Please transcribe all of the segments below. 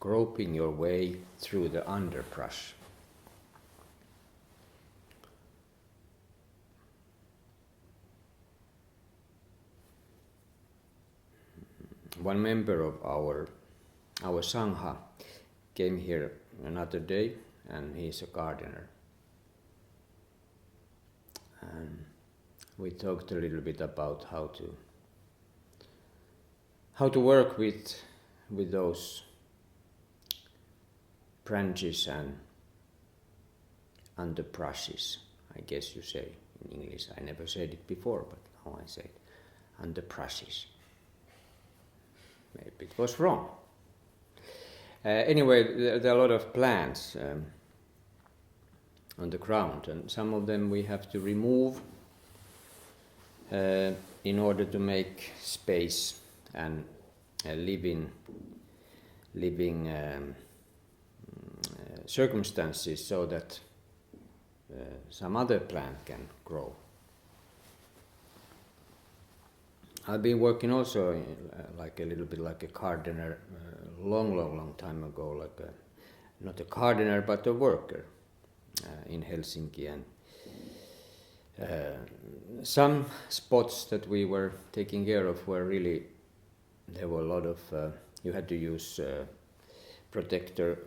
groping your way through the underbrush. One member of our Sangha came here another day, and he's a gardener. And we talked a little bit about how to work with those branches and underbrushes, I guess you say in English. I never said it before, but now I say it. Underbrushes. Maybe it was wrong. Anyway, there are a lot of plants on the ground, and some of them we have to remove in order to make space and living circumstances so that some other plant can grow. I've been working also like a little bit like a gardener long time ago, not a gardener but a worker in Helsinki, and some spots that we were taking care of were really, there were a lot of, you had to use protector,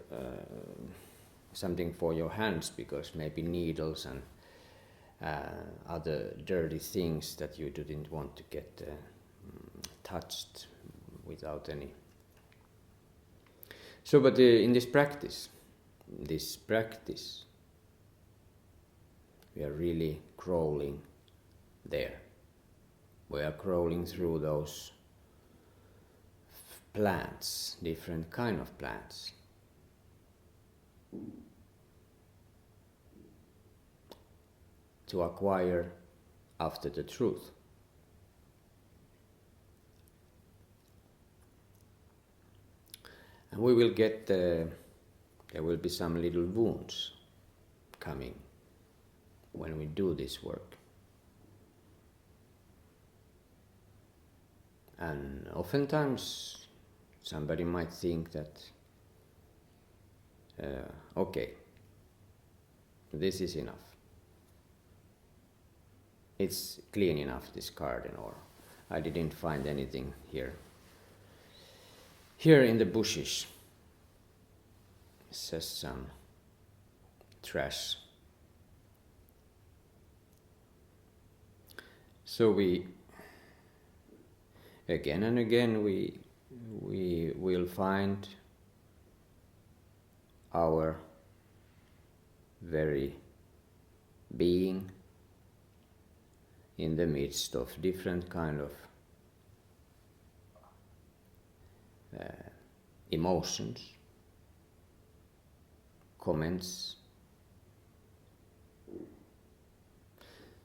something for your hands, because maybe needles and other dirty things that you didn't want to get touched without any. So, but in this practice, we are really crawling there. We are crawling through those plants, different kind of plants. To acquire after the truth. And we will get, there will be some little wounds coming when we do this work. And oftentimes somebody might think that, okay, this is enough. It's clean enough, this garden, or I didn't find anything here. Here in the bushes, says some trash. So we, again and again, we will find our very being in the midst of different kind of emotions, comments.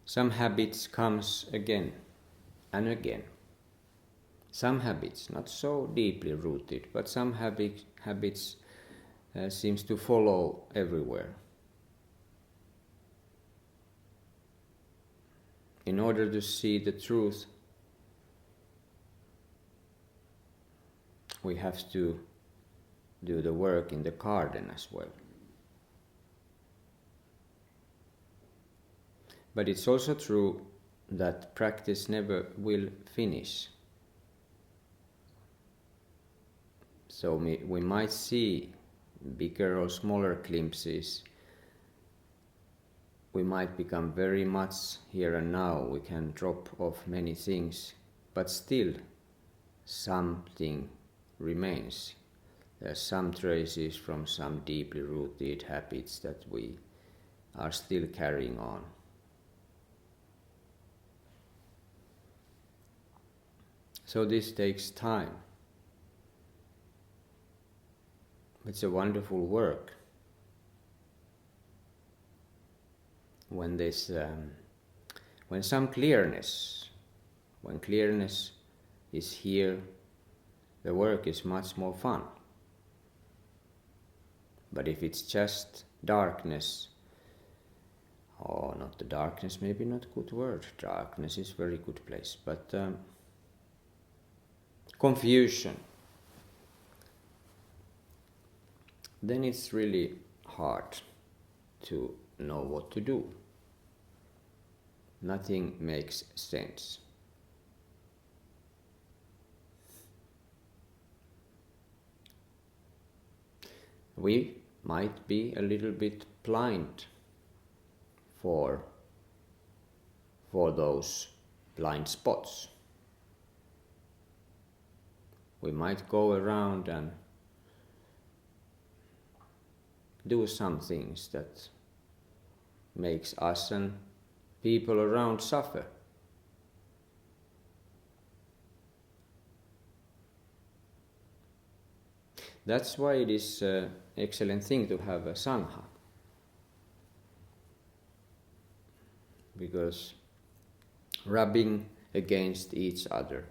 Some habits comes again and again. Some habits not so deeply rooted, but some habits seems to follow everywhere. In order to see the truth, we have to do the work in the garden as well. But it's also true that practice never will finish. So we might see bigger or smaller glimpses. We might become very much here and now. We can drop off many things, but still something remains. There are some traces from some deeply rooted habits that we are still carrying on. So this takes time. It's a wonderful work. When there's when clearness is here, the work is much more fun. But if it's just darkness, or not the darkness, maybe not a good word. Darkness is a very good place, but confusion. then it's really hard to know what to do. Nothing makes sense. We might be a little bit blind for those blind spots. We might go around and do some things that makes us and people around suffer. That's why it is an excellent thing to have a Sangha. Because rubbing against each other,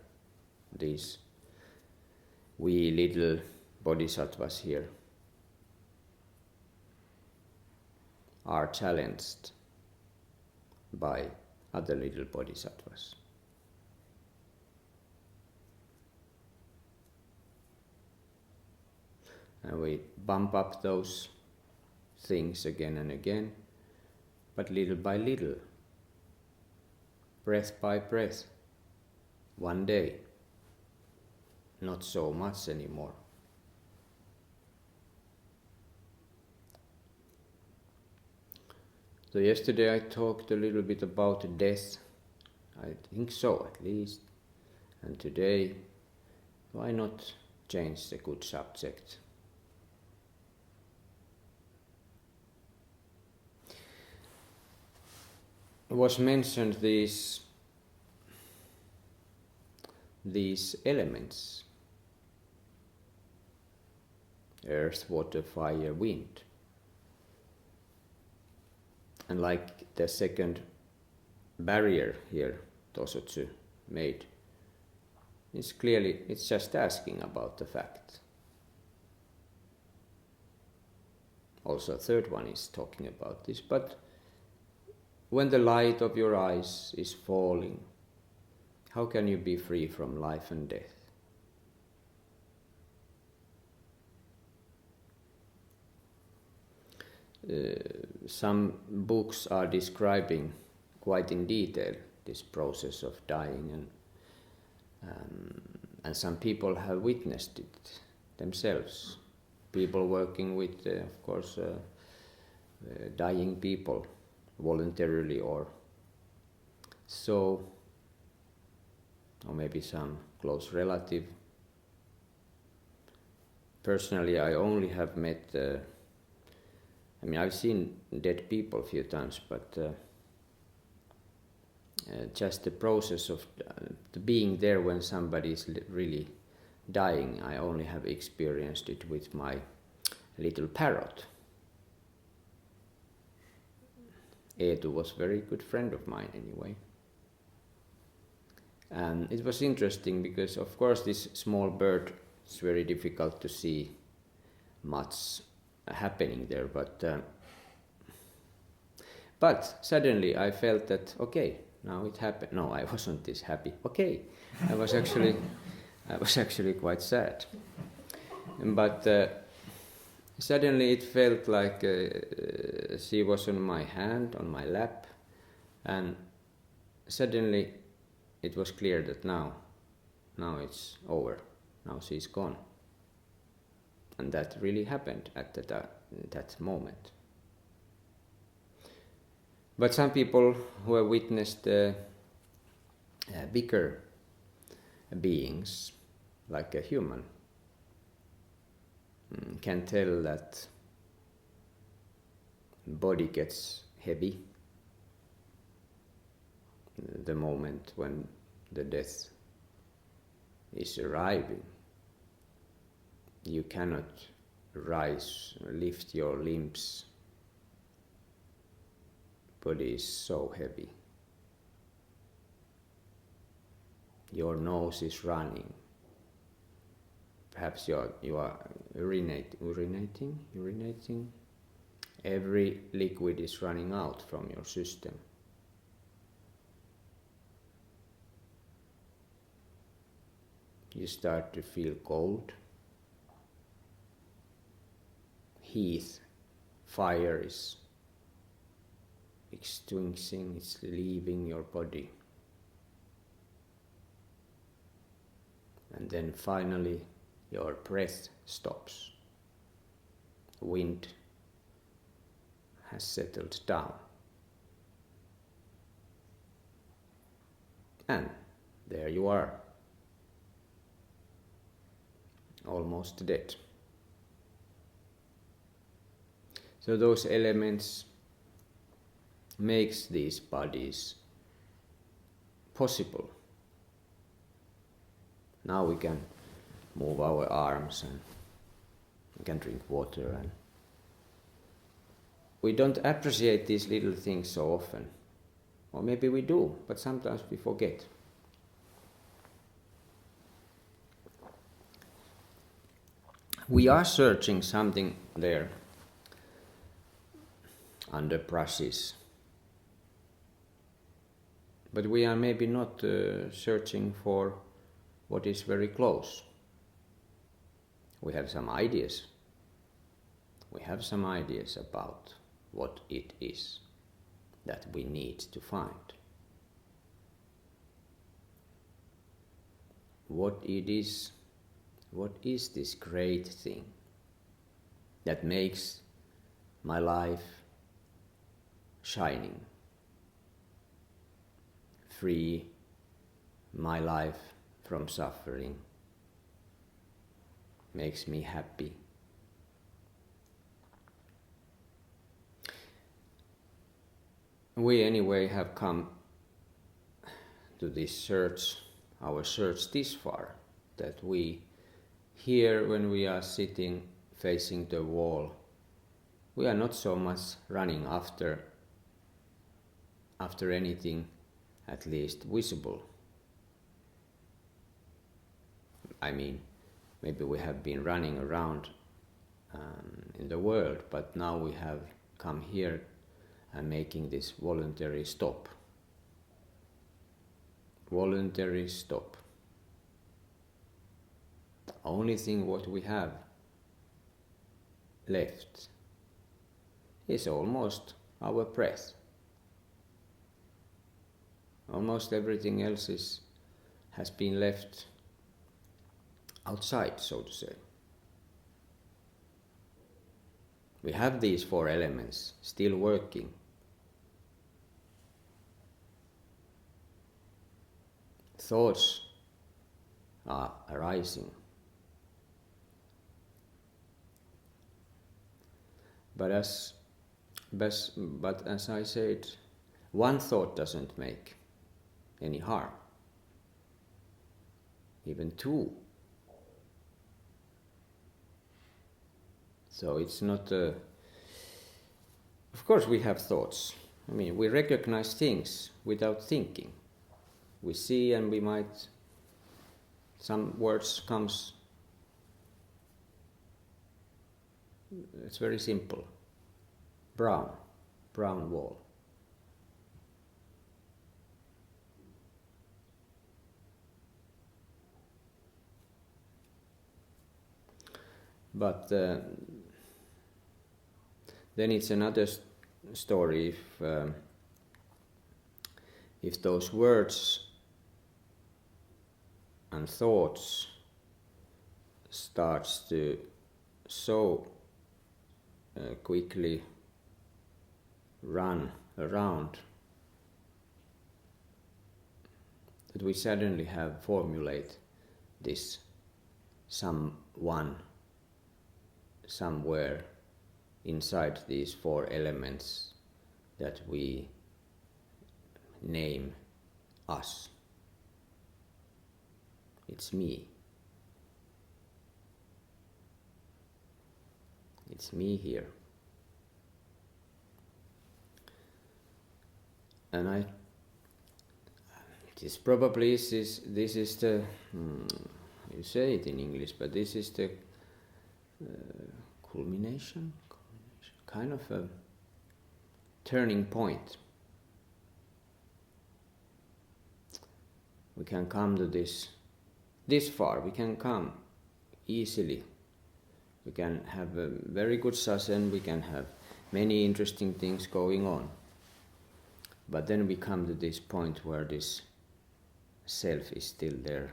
these wee little bodhisattvas here are challenged by other little bodhisattvas. And we bump up those things again and again, but little by little, breath by breath, one day, not so much anymore. So yesterday I talked a little bit about death, I think so at least, and today, why not change the good subject? It was mentioned these elements, earth, water, fire, wind. And like the second barrier here, Tosotsu made, it's just asking about the fact. Also, a third one is talking about this, but when the light of your eyes is falling, how can you be free from life and death? Some books are describing quite in detail this process of dying, and some people have witnessed it themselves. People working with, of course, dying people, voluntarily or so, or maybe some close relative. Personally, I only have met, I've seen dead people a few times, but just the process of being there when somebody is really dying, I only have experienced it with my little parrot. Eetu was a very good friend of mine anyway. And it was interesting because, of course, this small bird, it's very difficult to see much happening there, but suddenly I felt that, okay, now it happened. No, I wasn't this happy. Okay, I was actually quite sad. But suddenly it felt like she was on my hand, on my lap, and suddenly it was clear that now it's over. Now she's gone. And that really happened at that moment. But some people who have witnessed bigger beings, like a human, can tell that body gets heavy the moment when the death is arriving. You cannot rise, lift your limbs. Body is so heavy. Your nose is running. Perhaps you are urinating. Every liquid is running out from your system. You start to feel cold, heat, fire is extinguishing, it's leaving your body. And then finally your breath stops. Wind has settled down. And there you are, almost dead. So those elements makes these bodies possible. Now we can move our arms and we can drink water, and we don't appreciate these little things so often. Or maybe we do, but sometimes we forget. We are searching something there under brushes. But we are maybe not searching for what is very close. We have some ideas. We have some ideas about what it is that we need to find. What is this great thing that makes my life shining, free my life from suffering, makes me happy? We anyway have come to this search, our search this far, that we here when we are sitting facing the wall, we are not so much running after anything at least visible. I mean, maybe we have been running around in the world, but now we have come here and making this voluntary stop. Voluntary stop. The only thing what we have left is almost our breath. Almost everything else has been left outside, so to say. We have these four elements still working. Thoughts are arising. But as I said, one thought doesn't make any harm. Even two. So it's not of course we have thoughts. I mean, we recognize things without thinking. We see and we might, some words comes, it's very simple. Brown wall. But then it's another story if those words and thoughts starts to so quickly run around that we suddenly have formulate this someone somewhere inside these four elements that we name us. It's me. It's me here. And this probably this is the you say it in English, but this is the culmination, kind of a turning point. We can come to this far, we can come easily We can have a very good Sesshin, we can have many interesting things going on. But then we come to this point where this self is still there,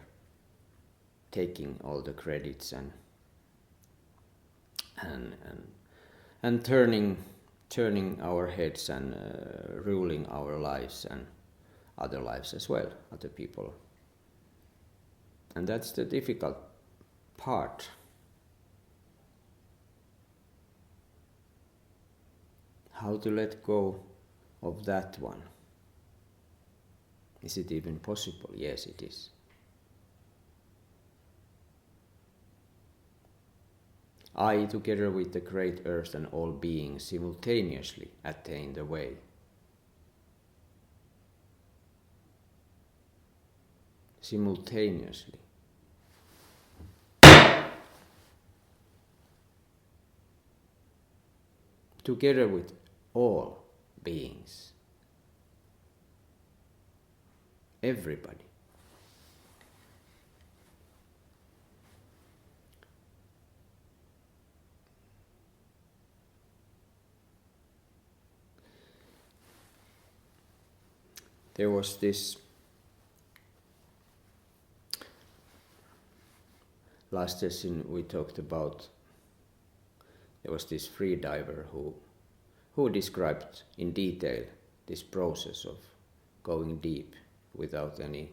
taking all the credits and turning our heads and ruling our lives and other lives as well, other people. And that's the difficult part. How to let go of that one? Is it even possible? Yes, it is. I, together with the great earth and all beings, simultaneously attain the way. Simultaneously. Together with all beings. Everybody. There was this last session we talked about, there was this free diver who described in detail this process of going deep without any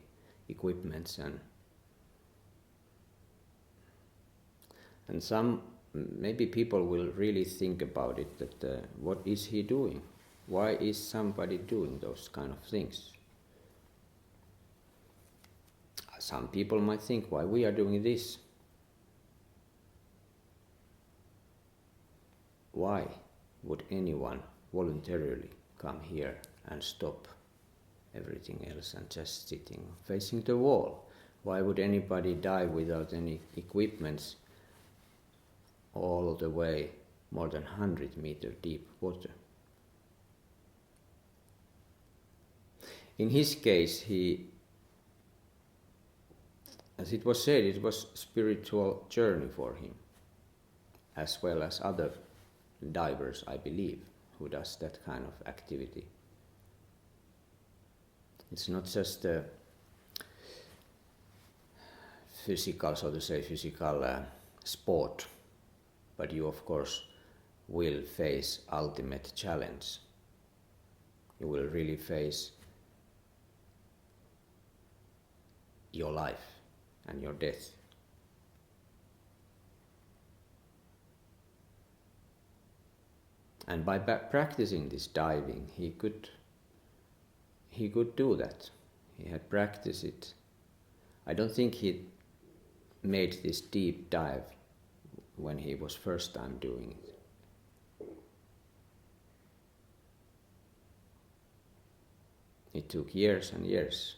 equipments and some maybe people will really think about it that what is he doing? Why is somebody doing those kind of things? Some people might think why we are doing this. Why would anyone voluntarily come here and stop everything else and just sitting facing the wall? Why would anybody dive without any equipments all the way more than 100-meter deep water? In his case, as it was said, it was a spiritual journey for him, as well as other divers, I believe, who does that kind of activity. It's not just a physical, so to say, physical sport, but you of course will face ultimate challenge. You will really face your life and your death. And by practicing this diving, he could do that. He had practiced it. I don't think he made this deep dive when he was first time doing it. It took years and years.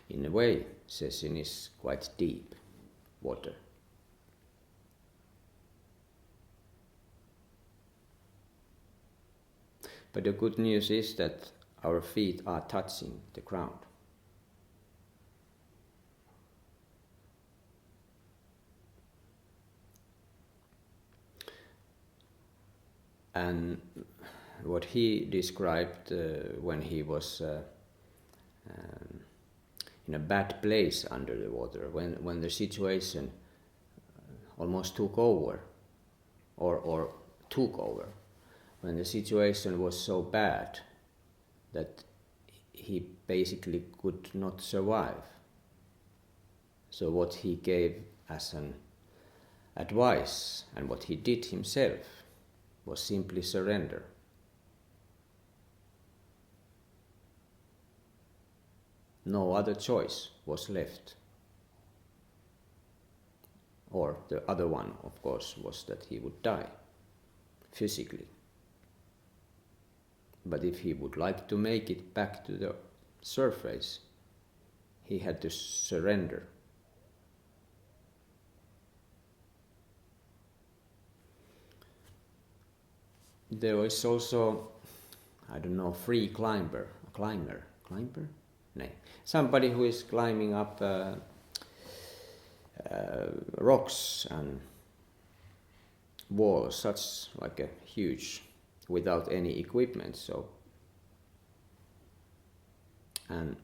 In a way, Sesshin is quite deep water. But the good news is that our feet are touching the ground. And what he described when he was in a bad place under the water, when the situation almost took over, or took over, when the situation was so bad that he basically could not survive. So what he gave as an advice, and what he did himself, was simply surrender. No other choice was left. Or the other one, of course, was that he would die physically. But if he would like to make it back to the surface, he had to surrender. There was also, I don't know, free climber? No. Somebody who is climbing up rocks and walls, such like a huge, without any equipment. So, and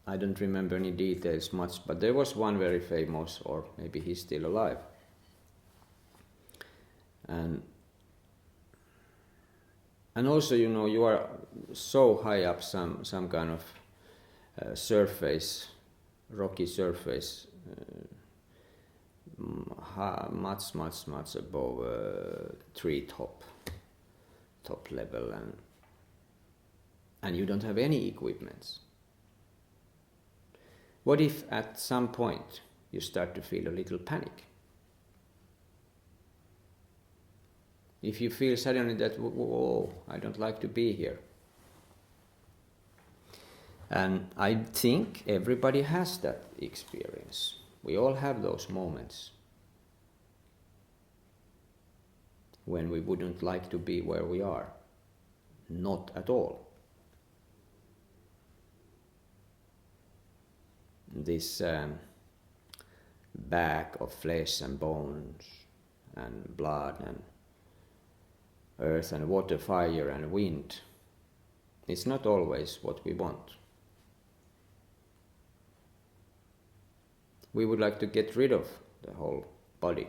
I don't remember any details much, but there was one very famous, or maybe he's still alive. And also, you know, you are so high up some kind of surface, rocky surface, much above tree top level, and you don't have any equipments. What if at some point you start to feel a little panic? If you feel suddenly that, whoa, I don't like to be here. And I think everybody has that experience. We all have those moments when we wouldn't like to be where we are. Not at all. This bag of flesh and bones and blood and earth and water, fire and wind, it's not always what we want. We would like to get rid of the whole body.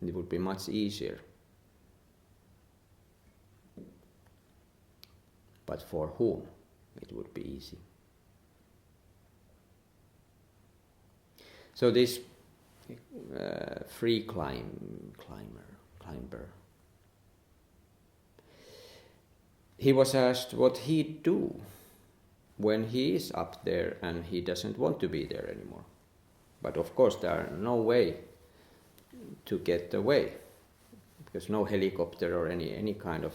It would be much easier. But for whom it would be easy? So this free climber, he was asked what he'd do when he is up there and he doesn't want to be there anymore. But of course there are no way to get away, because no helicopter or any kind of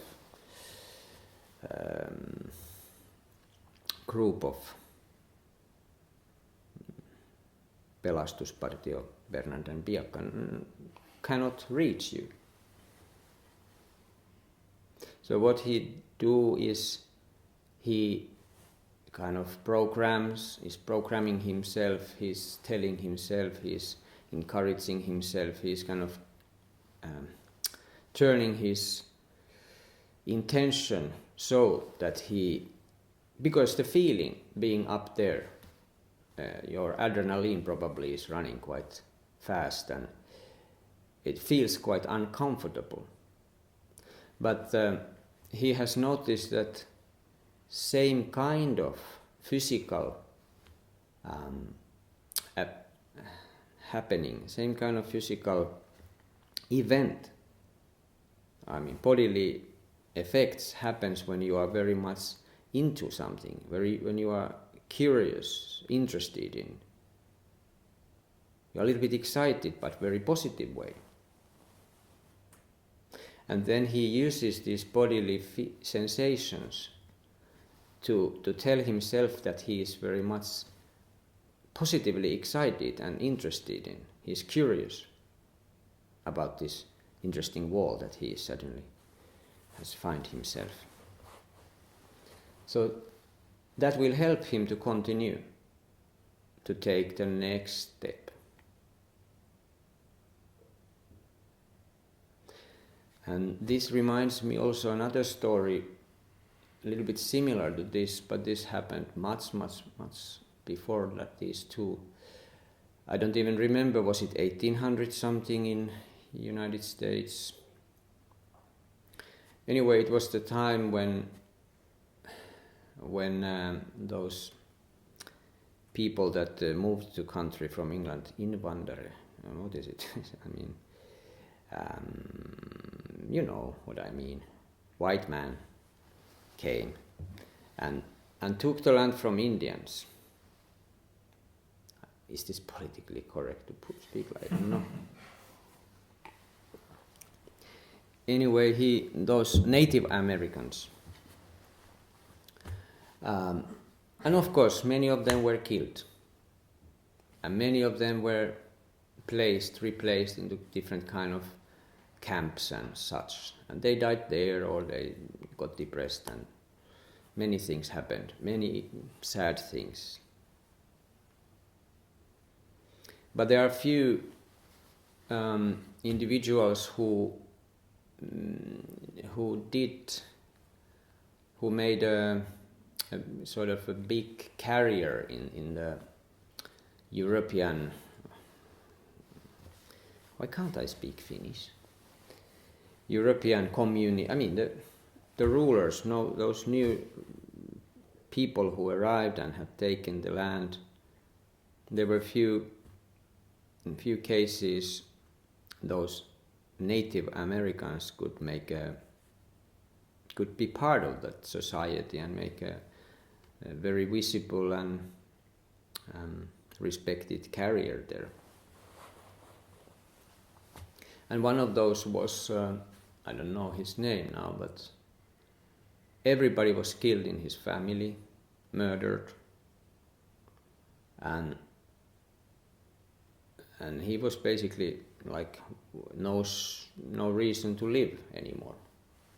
group of pelastuspartio, Bernard and Biakan, cannot reach you. So what he do is he kind of is programming himself, he's telling himself, he's encouraging himself, he's kind of turning his intention so that because the feeling being up there, your adrenaline probably is running quite fast and it feels quite uncomfortable. But he has noticed that same kind of physical happening, same kind of physical event, bodily effects happens when you are very much into something, when you are curious, interested in. You're a little bit excited, but very positive way. And then he uses these bodily sensations to tell himself that he is very much positively excited and interested in. He's curious about this interesting wall that he suddenly has found himself. So that will help him to continue, to take the next step. And this reminds me also another story, a little bit similar to this, but this happened much before that, these two. I don't even remember, was it 1800 something in the United States? Anyway, it was the time when those people that moved to country from England, invandare, what is it? You know what I mean. White man came and took the land from Indians. Is this politically correct to speak? I don't know. Anyway, those Native Americans, and of course many of them were killed, and many of them were replaced into different kind of camps and such, and they died there or they got depressed, and many things happened, many sad things. But there are few individuals who made a sort of a big career in the European. Why can't I speak Finnish? European community. I mean the rulers, those new people who arrived and had taken the land. There were in few cases, those Native Americans could be part of that society and make a very visible and respected career there. And one of those was, I don't know his name now, but everybody was killed in his family, murdered, and he was basically like no reason to live anymore.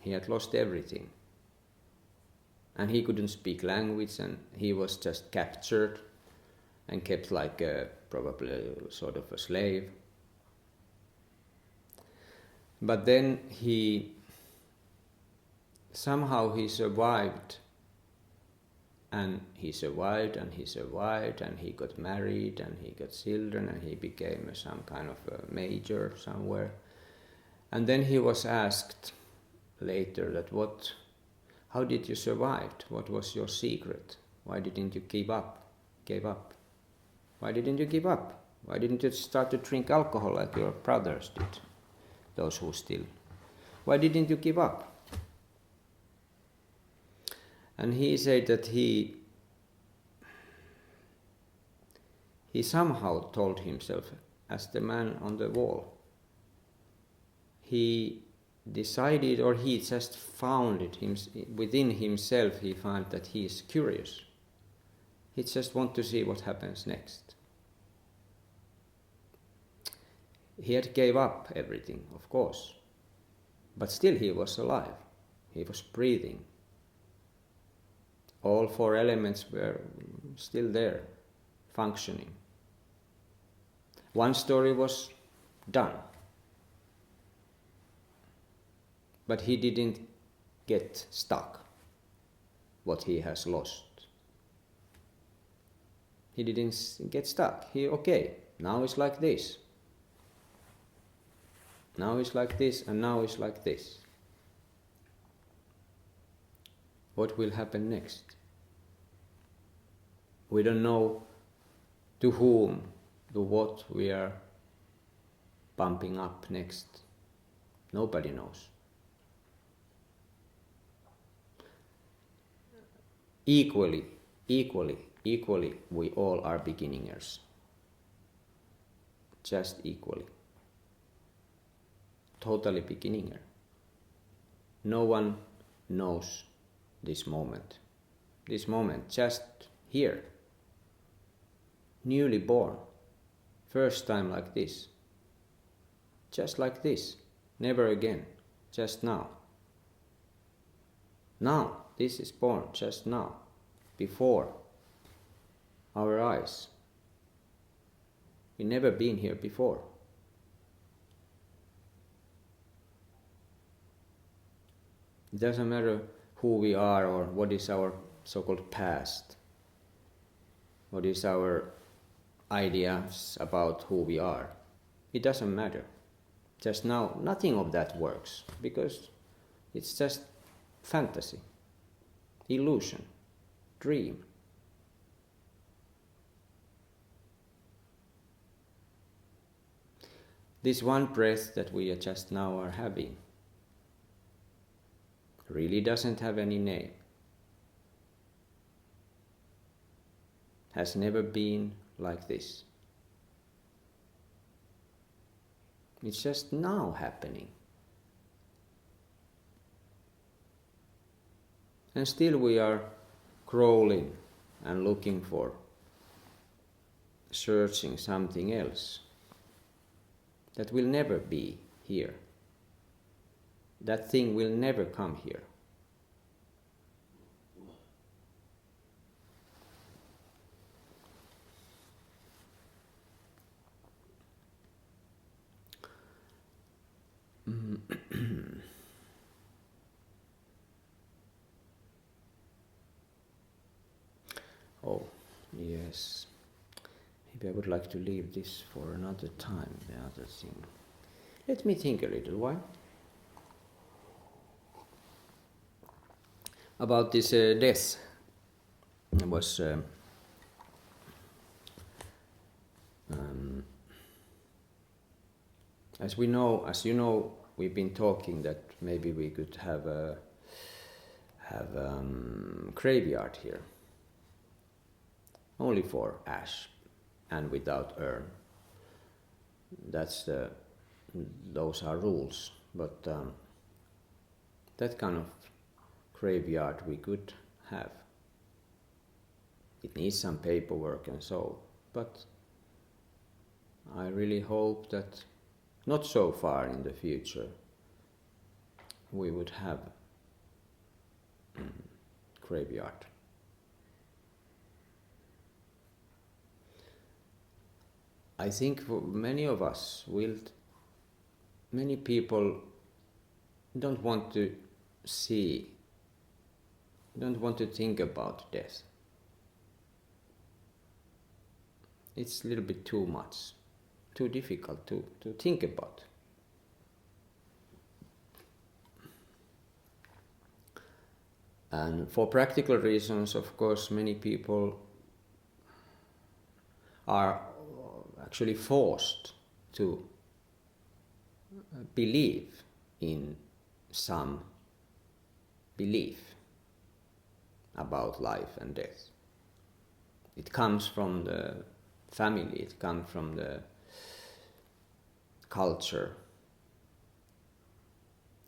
He had lost everything. And he couldn't speak language, and he was just captured and kept like probably sort of a slave. But then somehow he survived, and he survived, and he survived, and he got married, and he got children, and he became some kind of a major somewhere. And then he was asked later that how did you survive? What was your secret? Why didn't you give up? Why didn't you give up? Why didn't you start to drink alcohol like your brothers did? Those who still. Why didn't you give up? And he said that he somehow told himself, as the man on the wall, he decided, or he just found it within himself. He found that he is curious. He just wants to see what happens next. He had gave up everything, of course, but still he was alive. He was breathing. All four elements were still there, functioning. One story was done, but he didn't get stuck what he has lost. He didn't get stuck. Now it's like this. Now it's like this, and now it's like this. What will happen next? We don't know to whom, to what we are bumping up next. Nobody knows. Equally, we all are beginners. Just equally. Totally beginner. No one knows this moment. This moment, just here. Newly born. First time like this. Just like this. Never again. Just now. Now, this is born just now. Before our eyes. We've never been here before. It doesn't matter who we are or what is our so-called past. What is our ideas about who we are. It doesn't matter. Just now, nothing of that works because it's just fantasy, illusion, dream. This one breath that we just now are having really doesn't have any name. Has never been like this. It's just now happening. And still we are crawling and looking for, searching something else that will never be here. That thing will never come here. Oh, yes. Maybe I would like to leave this for another time, the other thing. Let me think a little while. About this death. It was as you know, we've been talking that maybe we could have a graveyard here, only for ash and without urn. Those are rules, but that kind of graveyard we could have. It needs some paperwork and so, but I really hope that not so far in the future we would have graveyard. I think for many of us, many people don't want to think about death. It's a little bit too much, too difficult to think about. And for practical reasons, of course, many people are actually forced to believe in some belief about life and death. It comes from the family, it comes from the culture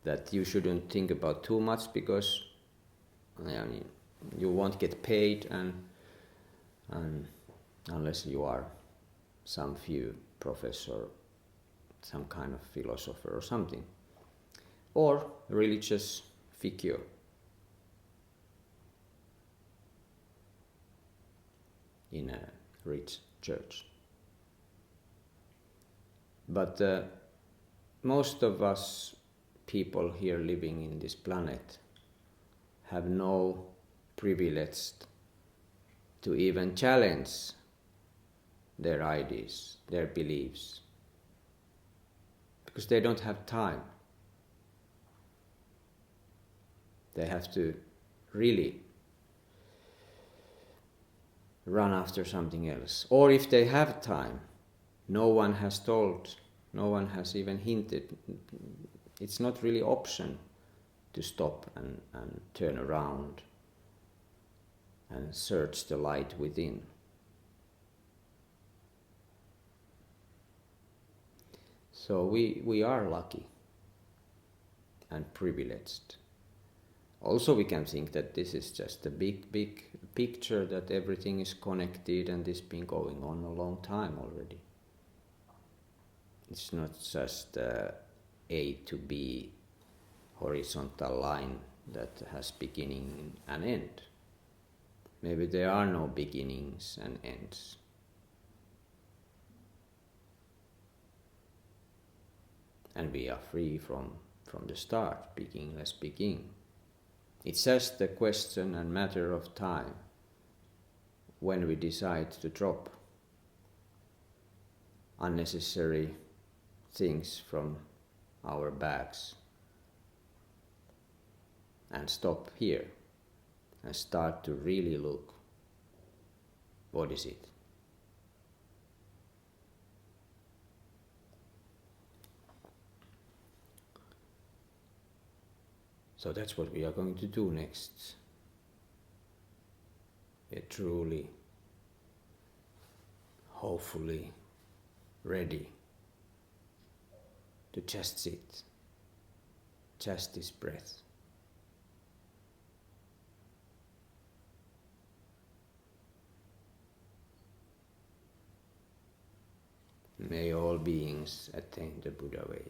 that you shouldn't think about too much because you won't get paid and unless you are some few professor, some kind of philosopher or something, or religious figure. In a rich church. But most of us people here living in this planet have no privilege to even challenge their ideas, their beliefs, because they don't have time. They have to really run after something else. Or if they have time, no one has told, no one has even hinted. It's not really option to stop and turn around and search the light within. So we are lucky and privileged. Also we can think that this is just a big picture, that everything is connected and this has been going on a long time already. It's not just A to B horizontal line that has beginning and end. Maybe there are no beginnings and ends. And we are free from the start, beginningless begin. It's just a question and matter of time when we decide to drop unnecessary things from our bags and stop here and start to really look. What is it? So that's what we are going to do next. We're truly, hopefully, ready to just sit, just this breath. May all beings attain the Buddha way.